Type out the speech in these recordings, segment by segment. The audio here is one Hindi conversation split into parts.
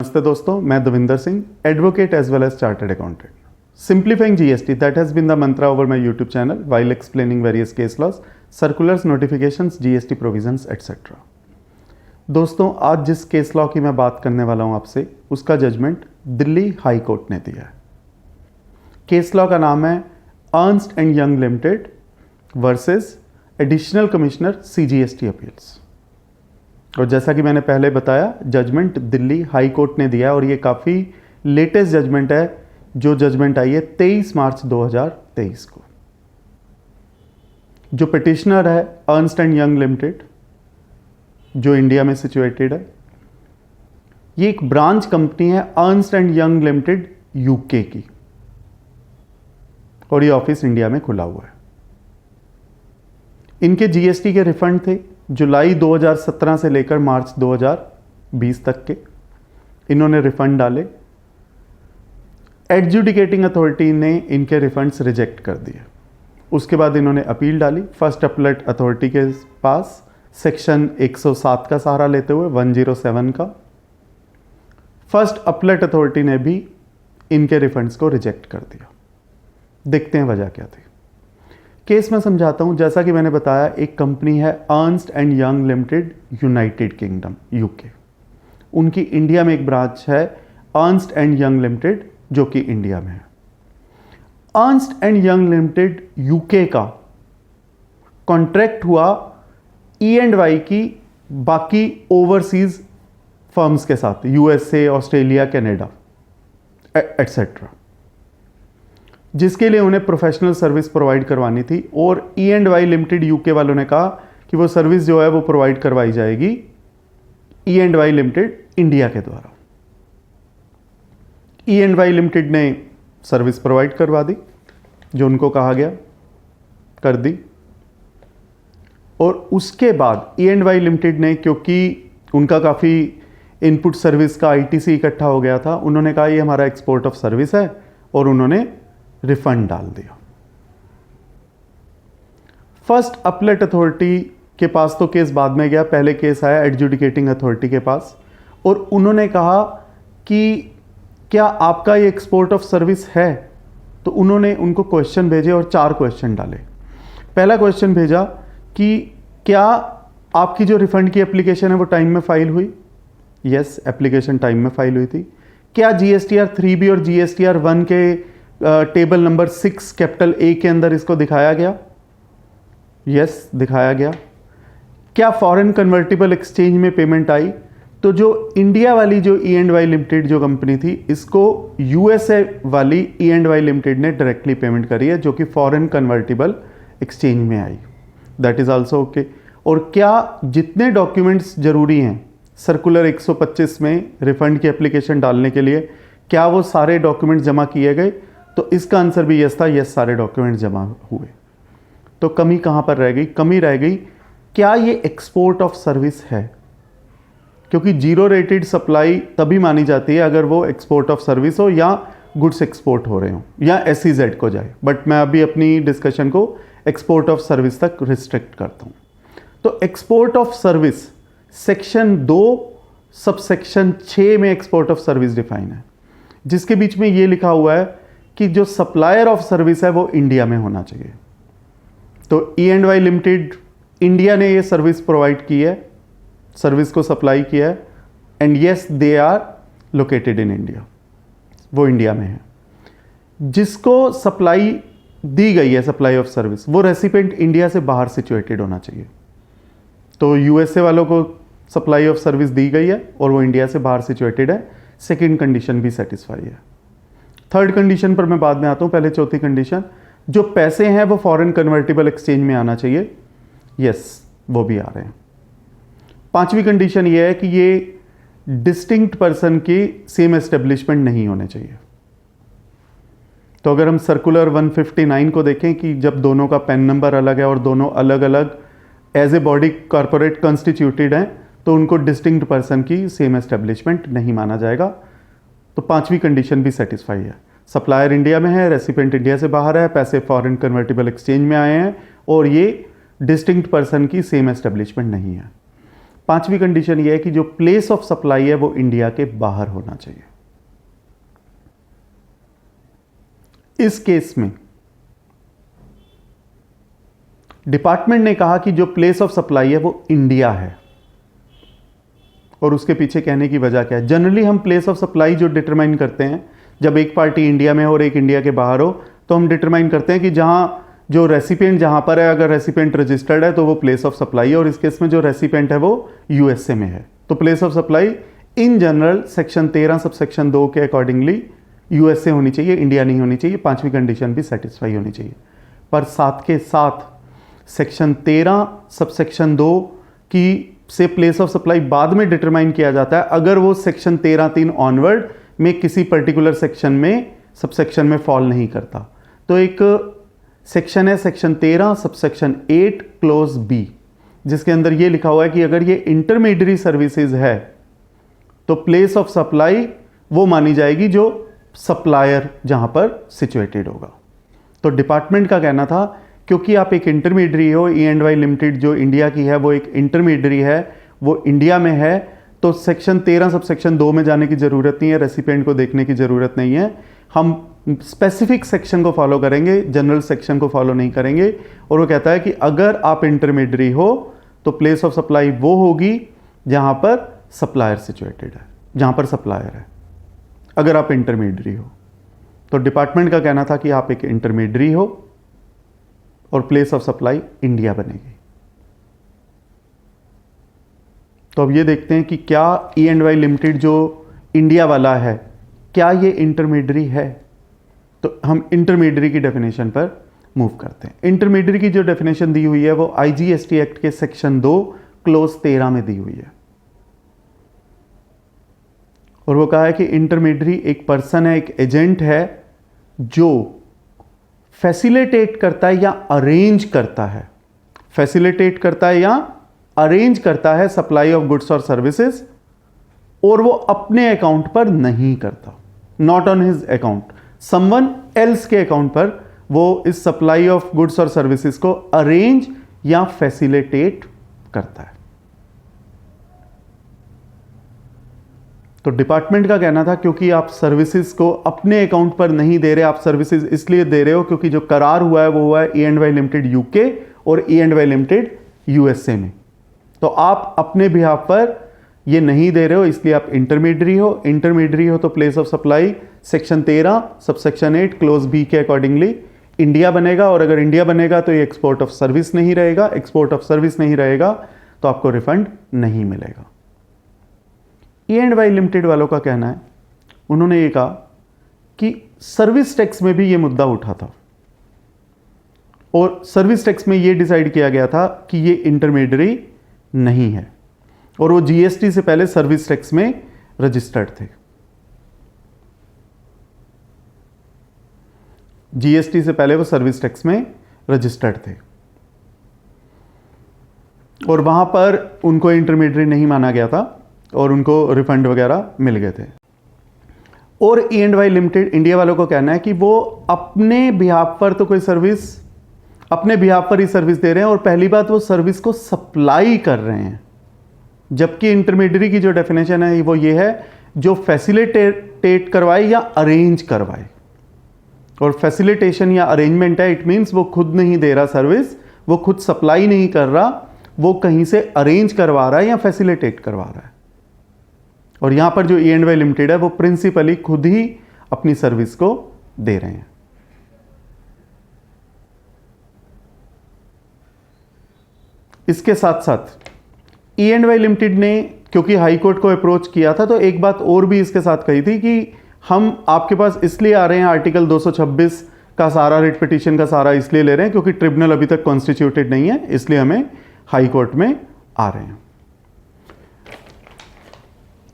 Namaste दोस्तों, मैं Davinder Singh, advocate as well as chartered accountant. Simplifying GST, that has been the mantra over my YouTube channel while explaining various case laws, circulars, notifications, GST provisions, etc. दोस्तों, आज जिस केस लॉ की मैं बात करने वाला हूं आपसे, उसका जजमेंट दिल्ली हाई कोर्ट ने दिया है. केस लॉ का नाम है Ernst and young limited versus additional commissioner CGST appeals. और जैसा कि मैंने पहले बताया, जजमेंट दिल्ली हाई कोर्ट ने दिया है और ये काफ़ी लेटेस्ट जजमेंट है, जो जजमेंट आई है 23 मार्च 2023 को. जो पिटिशनर है अर्नस्ट एंड यंग लिमिटेड, जो इंडिया में सिचुएटेड है, ये एक ब्रांच कंपनी है Ernst and young limited UK की, और ये ऑफिस इंडिया में खुला हुआ है. इनके GST के रिफंड थे जुलाई 2017 से लेकर मार्च 2020 तक के. इन्होंने रिफंड डाले. एडजुडिकेटिंग अथॉरिटी ने इनके रिफंड्स रिजेक्ट कर दिए. उसके बाद इन्होंने अपील डाली फर्स्ट अपीलेट अथॉरिटी के पास, सेक्शन 107 का सहारा लेते हुए, 107 का. फर्स्ट अपीलेट अथॉरिटी ने भी इनके रिफंड्स को रिजेक्ट कर दिया. देखते हैं वजह क्या थी. केस में समझाता हूं. जैसा कि मैंने बताया, एक कंपनी है Ernst and young limited United kingdom UK. उनकी इंडिया में एक ब्रांच है अर्नस्ट एंड यंग लिमिटेड, जो कि इंडिया में है. Ernst and young limited UK का कॉन्ट्रैक्ट हुआ E&Y की बाकी ओवरसीज फर्म्स के साथ, USA, ऑस्ट्रेलिया, कनाडा एटसेट्रा, जिसके लिए उन्हें प्रोफेशनल सर्विस प्रोवाइड करवानी थी. और E&Y लिमिटेड यूके वालों ने कहा कि वो सर्विस जो है वो प्रोवाइड करवाई जाएगी E&Y लिमिटेड इंडिया के द्वारा. E&Y लिमिटेड ने सर्विस प्रोवाइड करवा दी, जो उनको कहा गया कर दी. और उसके बाद E&Y लिमिटेड ने, क्योंकि उनका काफ़ी इनपुट सर्विस का ITC इकट्ठा हो गया था, उन्होंने कहा ये हमारा एक्सपोर्ट ऑफ सर्विस है, और उन्होंने रिफंड डाल दिया. फर्स्ट अपीलेट अथॉरिटी के पास तो केस बाद में गया, पहले केस आया एडजुडिकेटिंग अथॉरिटी के पास, और उन्होंने कहा कि क्या आपका ये एक्सपोर्ट ऑफ सर्विस है. तो उन्होंने उनको क्वेश्चन भेजे और 4 क्वेश्चन डाले. पहला क्वेश्चन भेजा कि क्या आपकी जो रिफंड की एप्लीकेशन है वो टाइम में फाइल हुई. यस, एप्लीकेशन टाइम में फाइल हुई थी. क्या GSTR 3B और GSTR 1 के टेबल नंबर 6 कैपिटल A के अंदर इसको दिखाया गया. यस, दिखाया गया. क्या फॉरेन कन्वर्टिबल एक्सचेंज में पेमेंट आई. तो जो इंडिया वाली जो E&Y लिमिटेड जो कंपनी थी, इसको USA वाली E&Y लिमिटेड ने डायरेक्टली पेमेंट करी है, जो कि फॉरेन कन्वर्टिबल एक्सचेंज में आई. That is also okay. और क्या जितने डॉक्यूमेंट्स जरूरी हैं सर्कुलर 125 में रिफंड की एप्लीकेशन डालने के लिए, क्या वो सारे डॉक्यूमेंट्स जमा किए गए. तो इसका आंसर भी यस था. यस, सारे डॉक्यूमेंट जमा हुए. तो कमी कहां पर रह गई. कमी रह गई, क्या ये एक्सपोर्ट ऑफ सर्विस है. क्योंकि जीरो रेटेड सप्लाई तभी मानी जाती है अगर वो एक्सपोर्ट ऑफ सर्विस हो, या गुड्स एक्सपोर्ट हो रहे हो, या SEZ को जाए. बट मैं अभी अपनी डिस्कशन को एक्सपोर्ट ऑफ सर्विस तक रिस्ट्रिक्ट करता हूं. तो export of service section 2 subsection 6 में एक्सपोर्ट ऑफ सर्विस डिफाइन है, जिसके बीच में ये लिखा हुआ है कि जो सप्लायर ऑफ सर्विस है वो इंडिया में होना चाहिए. तो E&Y लिमिटेड इंडिया ने ये सर्विस प्रोवाइड की है, सर्विस को सप्लाई किया है, and yes they are located in India, वो इंडिया में है. जिसको सप्लाई दी गई है, सप्लाई ऑफ सर्विस, वो रेसिपिएंट इंडिया से बाहर सिचुएटेड होना चाहिए. तो USA वालों को सप्लाई ऑफ सर्विस दी गई है और वो इंडिया से बाहर सिचुएटेड है. सेकेंड कंडीशन भी सेटिस्फाई है. थर्ड कंडीशन पर मैं बाद में आता हूं. पहले चौथी कंडीशन, जो पैसे हैं वो फॉरेन कन्वर्टिबल एक्सचेंज में आना चाहिए. यस, वो भी आ रहे हैं. पांचवी कंडीशन ये है कि ये डिस्टिंक्ट पर्सन की सेम एस्टेब्लिशमेंट नहीं होने चाहिए. तो अगर हम सर्कुलर 159 को देखें कि जब दोनों का पैन नंबर अलग है और दोनों अलग अलग as a body corporate constituted हैं, तो उनको डिस्टिंक्ट पर्सन की सेम एस्टेब्लिशमेंट नहीं माना जाएगा. तो पांचवी कंडीशन भी सेटिस्फाई है. सप्लायर इंडिया में है, रेसिपिएंट इंडिया से बाहर है, पैसे फॉरेन कन्वर्टिबल एक्सचेंज में आए हैं, और ये डिस्टिंक्ट पर्सन की सेम एस्टेब्लिशमेंट नहीं है. पांचवी कंडीशन ये है कि जो प्लेस ऑफ सप्लाई है वो इंडिया के बाहर होना चाहिए। इस केस में डिपार्टमेंट ने कहा कि जो प्लेस ऑफ सप्लाई है वो इंडिया है, और उसके पीछे कहने की वजह क्या है? जनरली हम प्लेस ऑफ सप्लाई जो डिटरमाइन करते हैं, जब एक पार्टी इंडिया में हो और एक इंडिया के बाहर हो, तो हम डिटरमाइन करते हैं कि जहां जो रेसिपिएंट जहां पर है, अगर रेसिपिएंट रजिस्टर्ड है तो वो प्लेस ऑफ सप्लाई है, और इस केस में जो रेसिपिएंट है वो यूएसए में है। तो place of supply in general section 13 subsection 2 के अकॉर्डिंगली यूएसए होनी चाहिए, इंडिया नहीं होनी चाहिए। पांचवी कंडीशन भी सेटिस्फाई होनी चाहिए। पर साथ के साथ सेक्शन 13 सबसेक्शन 2 की से प्लेस ऑफ सप्लाई बाद में डिटरमाइन किया जाता है अगर वो सेक्शन 13(3) ऑनवर्ड में किसी पर्टिकुलर सेक्शन में सबसेक्शन में फॉल नहीं करता। तो एक सेक्शन है सेक्शन 13 सबसेक्शन 8 क्लोज बी, जिसके अंदर ये लिखा हुआ है कि अगर ये इंटरमीडियरी सर्विसेज है तो प्लेस ऑफ सप्लाई वो मानी जाएगी जो सप्लायर जहां पर सिचुएटेड होगा। तो डिपार्टमेंट का कहना था क्योंकि आप एक इंटरमीडियरी हो, E&Y लिमिटेड जो इंडिया की है वो एक इंटरमीडियरी है, वो इंडिया में है, तो सेक्शन 13 सबसेक्शन 2 में जाने की ज़रूरत नहीं है, रेसिपिएंट को देखने की ज़रूरत नहीं है। हम स्पेसिफिक सेक्शन को फॉलो करेंगे, जनरल सेक्शन को फॉलो नहीं करेंगे। और वो कहता है कि अगर आप इंटरमीडियरी हो तो प्लेस ऑफ सप्लाई वो होगी जहाँ पर सप्लायर सिचुएटेड है, जहाँ पर सप्लायर है, अगर आप इंटरमीडियरी हो। तो डिपार्टमेंट का कहना था कि आप एक इंटरमीडियरी हो और प्लेस ऑफ सप्लाई इंडिया बनेगी। तो अब ये देखते हैं कि क्या E&Y लिमिटेड जो इंडिया वाला है क्या ये इंटरमीडियरी है। तो हम इंटरमीडियरी की डेफिनेशन पर मूव करते हैं। इंटरमीडियरी की जो डेफिनेशन दी हुई है वो IGST एक्ट के सेक्शन 2 क्लोज 13 में दी हुई है, और वो कहा है कि इंटरमीडियरी एक पर्सन है, एक एजेंट है जो फैसिलिटेट करता है या अरेंज करता है, फैसिलिटेट करता है या अरेंज करता है सप्लाई ऑफ गुड्स और सर्विसेज, और वो अपने अकाउंट पर नहीं करता, not on his account, someone else के अकाउंट पर वो इस सप्लाई ऑफ गुड्स और सर्विसेज को अरेंज या फैसिलिटेट करता है। तो डिपार्टमेंट का कहना था क्योंकि आप सर्विसेज को अपने अकाउंट पर नहीं दे रहे, आप सर्विसेज इसलिए दे रहे हो क्योंकि जो करार हुआ है वो हुआ है E&Y लिमिटेड यूके और E&Y लिमिटेड यूएसए में। तो आप अपने बिहाफ पर ये नहीं दे रहे हो, इसलिए आप इंटरमीडियरी हो। इंटरमीडियरी हो तो place of supply section 13 subsection 8 close B के अकॉर्डिंगली इंडिया बनेगा, और अगर इंडिया बनेगा तो ये एक्सपोर्ट ऑफ सर्विस नहीं रहेगा। एक्सपोर्ट ऑफ सर्विस नहीं रहेगा तो आपको रिफंड नहीं मिलेगा। E&Y लिमिटेड वालों का कहना है, उन्होंने ये कहा कि सर्विस टैक्स में भी ये मुद्दा उठा था, और सर्विस टैक्स में ये डिसाइड किया गया था कि ये इंटरमीडियरी नहीं है, और वो GST से पहले सर्विस टैक्स में रजिस्टर्ड थे। GST से पहले वो सर्विस टैक्स में रजिस्टर्ड थे, और वहां पर उनको इंटरमीडियरी नहीं माना गया था और उनको रिफंड वगैरह मिल गए थे। और E&Y लिमिटेड इंडिया वालों को कहना है कि वो अपने बिहाफ पर तो कोई सर्विस, अपने बिहाफ पर ही सर्विस दे रहे हैं, और पहली बात वो सर्विस को सप्लाई कर रहे हैं, जबकि इंटरमीडियरी की जो डेफिनेशन है वो ये है जो फैसिलिटेट करवाए या अरेंज करवाए। और फैसिलिटेशन या अरेंजमेंट है, इट मीन्स वो खुद नहीं दे रहा सर्विस, वो खुद सप्लाई नहीं कर रहा, वो कहीं से अरेंज करवा रहा है या फैसिलिटेट करवा रहा है। और यहां पर जो E&Y लिमिटेड है वो प्रिंसिपली खुद ही अपनी सर्विस को दे रहे हैं। इसके साथ साथ E&Y लिमिटेड ने क्योंकि हाई कोर्ट को अप्रोच किया था, तो एक बात और भी इसके साथ कही थी कि हम आपके पास इसलिए आ रहे हैं, आर्टिकल 226 का सारा रिट पिटीशन का सारा इसलिए ले रहे हैं क्योंकि ट्रिब्यूनल अभी तक कॉन्स्टिट्यूटेड नहीं है, इसलिए हमें हाई कोर्ट में आ रहे हैं।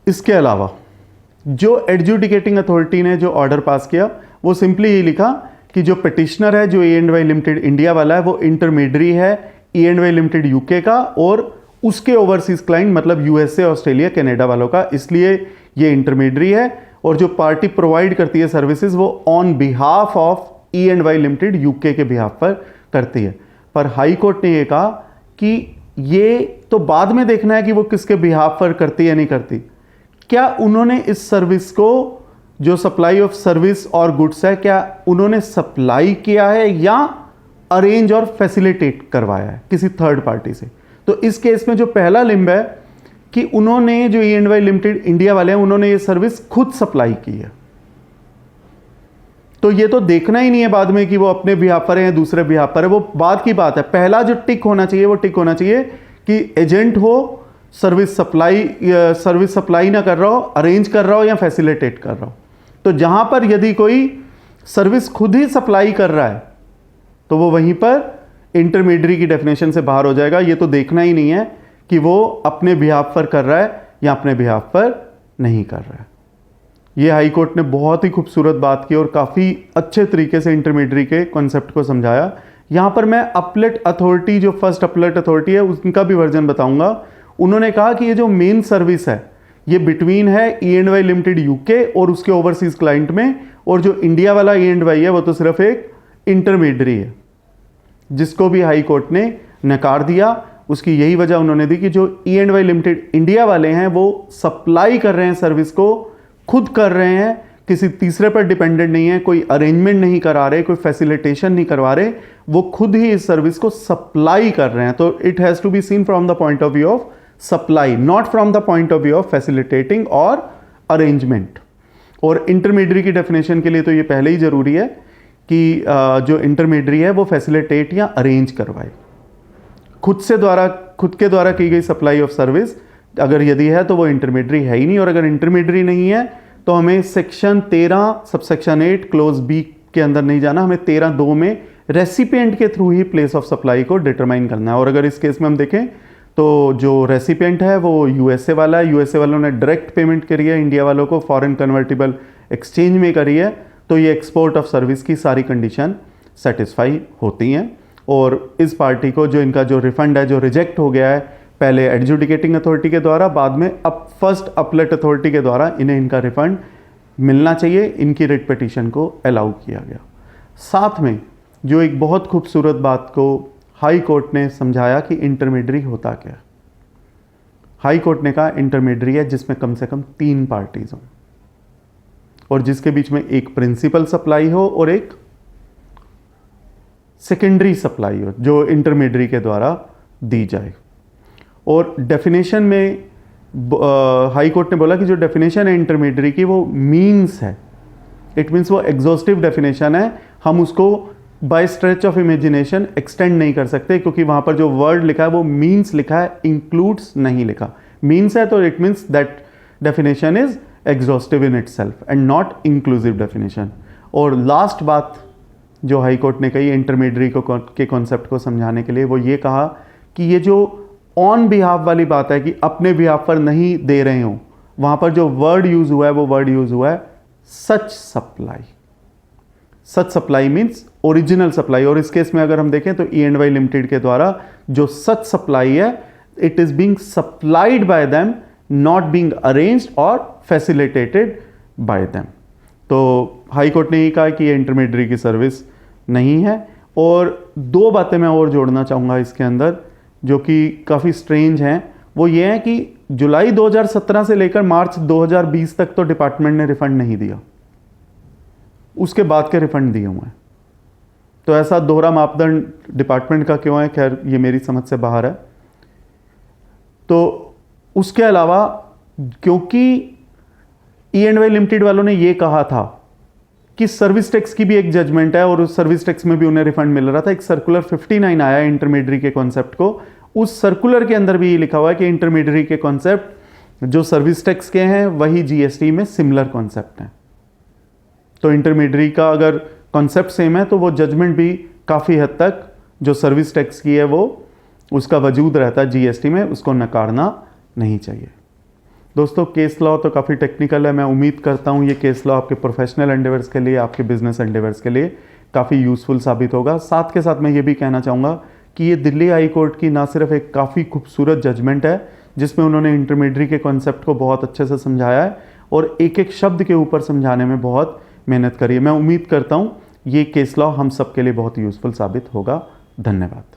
इसके अलावा जो एडजुडिकेटिंग अथॉरिटी ने जो ऑर्डर पास किया वो सिंपली ये लिखा कि जो पिटिशनर है जो E&Y लिमिटेड इंडिया वाला है वो इंटरमीडियरी है E&Y लिमिटेड यूके का, और उसके ओवरसीज क्लाइंट मतलब यूएसए, ऑस्ट्रेलिया, कनाडा वालों का, इसलिए ये इंटरमीडियरी है। और जो पार्टी प्रोवाइड करती है सर्विसेज वो on behalf of E&Y limited UK के बिहाफ पर करती है। पर हाई कोर्ट ने यह कहा कि ये तो बाद में देखना है कि वो किसके बिहाफ पर करती या नहीं करती। क्या उन्होंने इस सर्विस को, जो सप्लाई ऑफ सर्विस और गुड्स है, क्या उन्होंने सप्लाई किया है या अरेंज और फैसिलिटेट करवाया है किसी थर्ड पार्टी से? तो इस केस में जो पहला लिंब है कि उन्होंने, जो E&Y लिमिटेड इंडिया वाले हैं, उन्होंने ये सर्विस खुद सप्लाई की है। तो ये तो देखना ही नहीं है बाद में कि वो अपने बिहाफ पर है या दूसरे बिहाफ पर है, वो बाद की बात है। पहला जो टिक होना चाहिए वो टिक होना चाहिए कि एजेंट हो, सर्विस सप्लाई ना कर रहा हो, अरेंज कर रहा हो या फैसिलिटेट कर रहा हो। तो जहां पर यदि कोई सर्विस खुद ही सप्लाई कर रहा है तो वो वहीं पर इंटरमीडियरी की डेफिनेशन से बाहर हो जाएगा। ये तो देखना ही नहीं है कि वो अपने बिहाफ पर कर रहा है या अपने बिहाफ पर नहीं कर रहा है। ये हाई कोर्ट ने बहुत ही खूबसूरत बात की और काफ़ी अच्छे तरीके से इंटरमीडियरी के कॉन्सेप्ट को समझाया। यहाँ पर मैं अपलेट अथॉरिटी, जो फर्स्ट अपलेट अथॉरिटी है, उनका भी वर्जन बताऊंगा। उन्होंने कहा कि ये जो मेन सर्विस है ये बिटवीन है E&Y लिमिटेड यूके और उसके ओवरसीज क्लाइंट में, और जो इंडिया वाला E&Y है वो तो सिर्फ एक इंटरमीडियरी है, जिसको भी हाई कोर्ट ने नकार दिया। उसकी यही वजह उन्होंने दी कि जो E&Y लिमिटेड इंडिया वाले हैं वो सप्लाई कर रहे हैं सर्विस को, खुद कर रहे हैं, किसी तीसरे पर डिपेंडेंट नहीं है, कोई अरेंजमेंट नहीं करा रहे, कोई फैसिलिटेशन नहीं करवा रहे, वो खुद ही इस सर्विस को सप्लाई कर रहे हैं। तो it has to be seen from the point of view of supply, not from the point of view of facilitating और अरेंजमेंट। और इंटरमीडियरी की डेफिनेशन के लिए तो ये पहले ही जरूरी है कि जो इंटरमीडियरी है वो फैसिलिटेट या अरेंज करवाए। खुद के द्वारा की गई सप्लाई ऑफ सर्विस अगर यदि है तो वो इंटरमीडियरी है ही नहीं, और अगर इंटरमीडियरी नहीं है तो हमें सेक्शन 13 सबसेक्शन 8 क्लोज बी के अंदर नहीं जाना, हमें 13(2) में रेसिपिएंट के through he place of supply को डिटरमाइन करना है। और अगर इस केस में हम देखें तो जो रेसिपिएंट है वो यूएसए वाला है, यूएसए वालों ने डायरेक्ट पेमेंट करी है इंडिया वालों को, फॉरेन कन्वर्टिबल एक्सचेंज में करी है, तो ये एक्सपोर्ट ऑफ सर्विस की सारी कंडीशन सेटिस्फाई होती हैं। और इस पार्टी को जो इनका जो रिफंड है जो रिजेक्ट हो गया है पहले एडजुडिकेटिंग अथॉरिटी के द्वारा, बाद में अब फर्स्ट अपलेट अथॉरिटी के द्वारा, इन्हें इनका रिफंड मिलना चाहिए। इनकी रिट पिटीशन को अलाउ किया गया। साथ में जो एक बहुत खूबसूरत बात को हाई कोर्ट ने समझाया कि इंटरमीडियरी होता क्या है। हाई कोर्ट ने कहा इंटरमीडियरी है जिसमें कम से कम 3 पार्टीज हों और जिसके बीच में एक प्रिंसिपल सप्लाई हो और एक सेकेंडरी सप्लाई हो जो इंटरमीडियरी के द्वारा दी जाए। और डेफिनेशन में हाई कोर्ट ने बोला कि जो डेफिनेशन है इंटरमीडियरी की वो मीन्स है, इट मीन्स वो एग्जॉस्टिव डेफिनेशन है, हम उसको by stretch of imagination extend नहीं कर सकते, क्योंकि वहां पर जो वर्ड लिखा है वो मीन्स लिखा है, इंक्लूड्स नहीं लिखा। मीन्स है तो it means that definition is exhaustive in itself and not inclusive definition. और लास्ट बात जो हाई कोर्ट ने कही इंटरमीडियरी के कॉन्सेप्ट को समझाने के लिए, वो ये कहा कि ये जो ऑन बिहाफ वाली बात है कि अपने बिहाफ पर नहीं दे रहे हो, वहां पर जो वर्ड यूज हुआ है वो वर्ड यूज हुआ है such supply. Such supply means original supply. और इस केस में अगर हम देखें तो E&Y लिमिटेड के द्वारा जो सच सप्लाई है, it is being supplied by them, not being arranged और फैसिलिटेटेड बाय देम। तो हाई कोर्ट ने ये कहा कि ये इंटरमीडियरी की सर्विस नहीं है। और 2 बातें मैं और जोड़ना चाहूँगा इसके अंदर जो कि काफ़ी स्ट्रेंज हैं। वो ये है कि जुलाई 2017 से लेकर मार्च 2020 तक तो डिपार्टमेंट ने रिफंड नहीं दिया, उसके बाद के रिफंड दिए हुए हैं। तो ऐसा दोहरा मापदंड डिपार्टमेंट का क्यों है, खैर ये मेरी समझ से बाहर है। तो उसके अलावा क्योंकि E&Y लिमिटेड वालों ने ये कहा था कि सर्विस टैक्स की भी एक जजमेंट है और उस सर्विस टैक्स में भी उन्हें रिफंड मिल रहा था, एक सर्कुलर 59 आया इंटरमीडियरी के कॉन्सेप्ट को, उस सर्कुलर के अंदर भी ये लिखा हुआ है कि इंटरमीडियरी के कॉन्सेप्ट जो सर्विस टैक्स के हैं वही जीएसटी में सिमिलर कॉन्सेप्ट हैं। तो इंटरमीडियरी का अगर कॉन्सेप्ट सेम है तो वो जजमेंट भी काफ़ी हद तक जो सर्विस टैक्स की है वो उसका वजूद रहता है जीएसटी में, उसको नकारना नहीं चाहिए। दोस्तों केस लॉ तो काफ़ी टेक्निकल है, मैं उम्मीद करता हूँ ये केस लॉ आपके प्रोफेशनल एंडेवर्स के लिए, आपके बिजनेस एंडेवर्स के लिए काफ़ी यूज़फुल साबित होगा। साथ के साथ मैं ये भी कहना चाहूँगा कि ये दिल्ली हाई कोर्ट की ना सिर्फ एक काफ़ी खूबसूरत जजमेंट है जिसमें उन्होंने इंटरमीडियरी के कॉन्सेप्ट को बहुत अच्छे से समझाया है और एक एक शब्द के ऊपर समझाने में बहुत मेहनत करी है। मैं उम्मीद करता हूँ ये केस लॉ हम सब के लिए बहुत यूज़फुल साबित होगा। धन्यवाद।